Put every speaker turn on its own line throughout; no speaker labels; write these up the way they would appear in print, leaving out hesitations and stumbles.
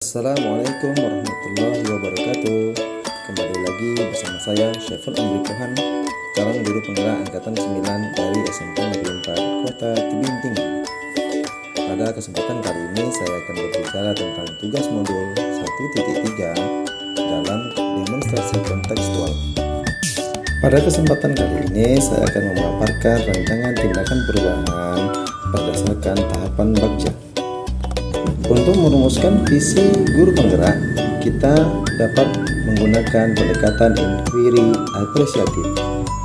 Assalamualaikum warahmatullahi wabarakatuh. Kembali lagi bersama saya Syaful Amri Pohan, calon guru penggerak angkatan 9 dari SMP Negeri 4 Kota Tebing Tinggi. Pada kesempatan kali ini saya akan berbicara tentang tugas modul 1.3 dalam demonstrasi kontekstual. Pada kesempatan kali ini saya akan memaparkan rancangan tindakan perubahan berdasarkan tahapan Bagja. Untuk merumuskan visi guru penggerak, kita dapat menggunakan pendekatan inquiry apresiatif.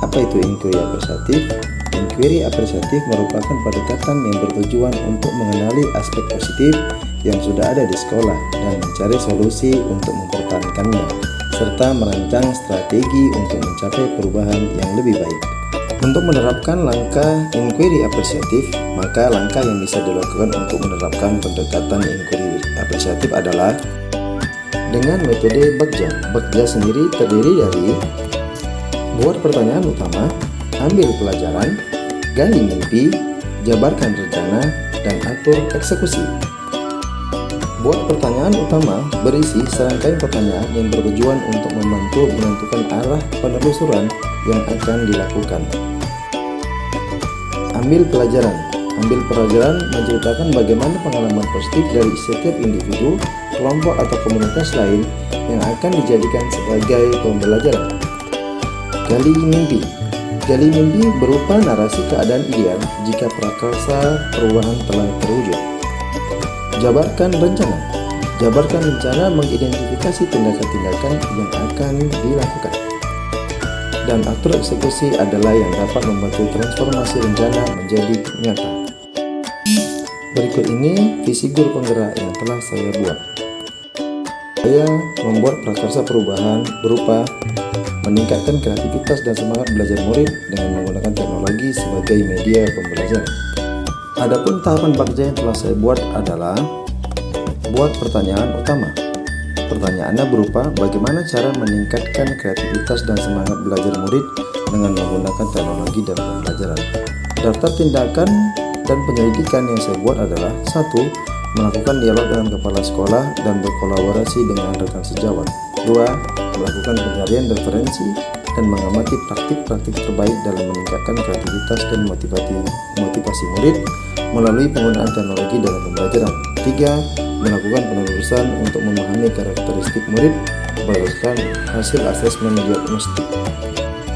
Apa itu inquiry apresiatif? Inquiry apresiatif merupakan pendekatan yang bertujuan untuk mengenali aspek positif yang sudah ada di sekolah dan mencari solusi untuk mempertahankannya, serta merancang strategi untuk mencapai perubahan yang lebih baik. Untuk menerapkan langkah inquiry apresiatif, maka langkah yang bisa dilakukan untuk menerapkan pendekatan inquiry apresiatif adalah dengan metode Bagja. Bagja sendiri terdiri dari buat pertanyaan utama, ambil pelajaran, gali mimpi, jabarkan rencana, dan atur eksekusi. Buat pertanyaan utama berisi serangkaian pertanyaan yang bertujuan untuk membantu menentukan arah penelusuran yang akan dilakukan. Ambil pelajaran. Ambil pelajaran menceritakan bagaimana pengalaman positif dari setiap individu, kelompok atau komunitas lain yang akan dijadikan sebagai pembelajaran. Gali mimpi. Gali mimpi berupa narasi keadaan ideal jika prakarsa perubahan telah terwujud. Jabarkan rencana. Jabarkan rencana mengidentifikasi tindakan-tindakan yang akan dilakukan. Dan atur eksekusi adalah yang dapat membantu transformasi rencana menjadi nyata. Berikut ini visi guru penggerak yang telah saya buat. Saya membuat prakarsa perubahan berupa meningkatkan kreativitas dan semangat belajar murid dengan menggunakan teknologi sebagai media pembelajaran. Adapun tahapan Bagja yang telah saya buat adalah buat pertanyaan utama. Pertanyaannya berupa bagaimana cara meningkatkan kreativitas dan semangat belajar murid dengan menggunakan teknologi dalam pembelajaran. Daftar tindakan dan penyelidikan yang saya buat adalah 1. Melakukan dialog dengan kepala sekolah dan berkolaborasi dengan rekan sejawat. 2. Melakukan pencarian referensi dan mengamati praktik-praktik terbaik dalam meningkatkan kreativitas dan motivasi murid melalui penggunaan teknologi dalam pembelajaran. 3. Melakukan penelusuran untuk memahami karakteristik murid berdasarkan hasil asesmen diagnostik.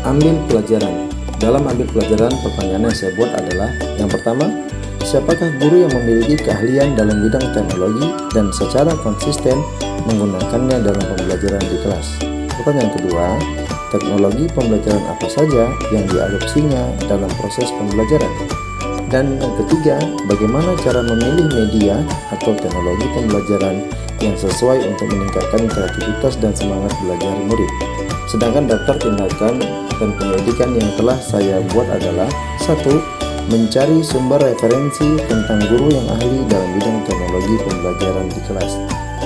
Ambil pelajaran. Dalam ambil pelajaran, pertanyaan yang saya buat adalah yang pertama, siapakah guru yang memiliki keahlian dalam bidang teknologi dan secara konsisten menggunakannya dalam pembelajaran di kelas? Pertanyaan kedua, teknologi pembelajaran apa saja yang diadopsinya dalam proses pembelajaran? Dan yang ketiga, bagaimana cara memilih media atau teknologi pembelajaran yang sesuai untuk meningkatkan kreativitas dan semangat belajar murid. Sedangkan daftar tindakan dan penyelidikan yang telah saya buat adalah 1. Mencari sumber referensi tentang guru yang ahli dalam bidang teknologi pembelajaran di kelas.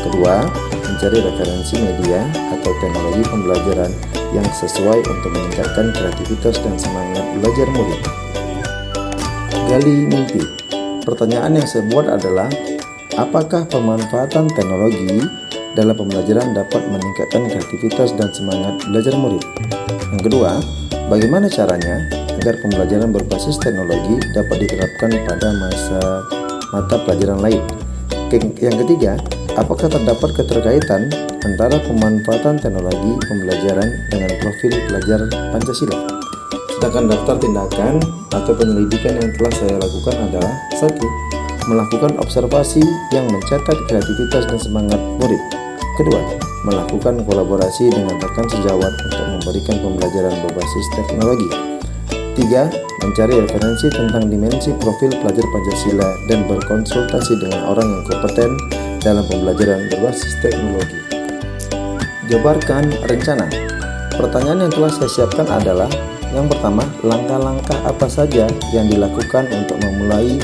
Kedua, mencari referensi media atau teknologi pembelajaran yang sesuai untuk meningkatkan kreativitas dan semangat belajar murid. Gali mimpi. Pertanyaan yang saya buat adalah apakah pemanfaatan teknologi dalam pembelajaran dapat meningkatkan kreativitas dan semangat belajar murid? Yang kedua, bagaimana caranya agar pembelajaran berbasis teknologi dapat diterapkan pada mata pelajaran lain? Yang ketiga, apakah terdapat keterkaitan antara pemanfaatan teknologi pembelajaran dengan profil pelajar Pancasila? Sedangkan daftar tindakan atau penyelidikan yang telah saya lakukan adalah 1. Melakukan observasi yang mencatat kreativitas dan semangat murid. Kedua, melakukan kolaborasi dengan rekan sejawat untuk memberikan pembelajaran berbasis teknologi. 3. Mencari referensi tentang dimensi profil pelajar Pancasila dan berkonsultasi dengan orang yang kompeten dalam pembelajaran berbasis teknologi. Jabarkan rencana. Pertanyaan yang telah saya siapkan adalah yang pertama, langkah-langkah apa saja yang dilakukan untuk memulai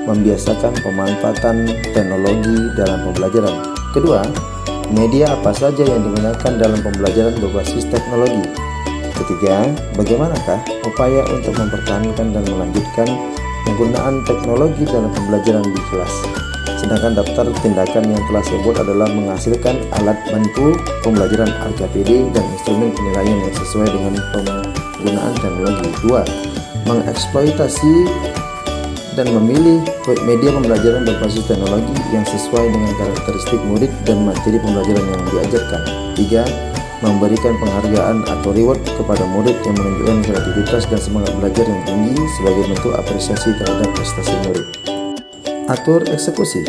membiasakan pemanfaatan teknologi dalam pembelajaran. Kedua, media apa saja yang digunakan dalam pembelajaran berbasis teknologi. Ketiga, bagaimanakah upaya untuk mempertahankan dan melanjutkan penggunaan teknologi dalam pembelajaran di kelas. Sedangkan daftar tindakan yang telah saya buat adalah menghasilkan alat bantu pembelajaran RKPD dan instrumen penilaian yang sesuai dengan penggunaan teknologi. 2. Mengeksploitasi dan memilih media pembelajaran berbasis teknologi yang sesuai dengan karakteristik murid dan materi pembelajaran yang diajarkan. 3. Memberikan penghargaan atau reward kepada murid yang menunjukkan kreativitas dan semangat belajar yang tinggi sebagai bentuk apresiasi terhadap prestasi murid. Atur eksekusi.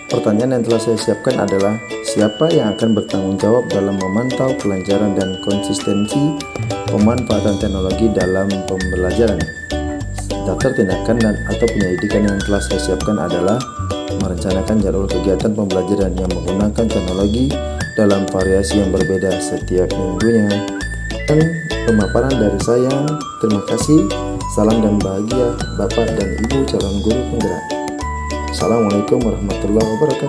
Pertanyaan yang telah saya siapkan adalah siapa yang akan bertanggung jawab dalam memantau kelancaran dan konsistensi pemanfaatan teknologi dalam pembelajaran. Daftar tindakan dan atau penyelidikan yang telah saya siapkan adalah merencanakan jadwal kegiatan pembelajaran yang menggunakan teknologi dalam variasi yang berbeda setiap minggunya. Dan pemaparan dari saya, terima kasih, salam dan bahagia Bapak dan Ibu calon guru penggerak. Assalamualaikum warahmatullahi wabarakatuh.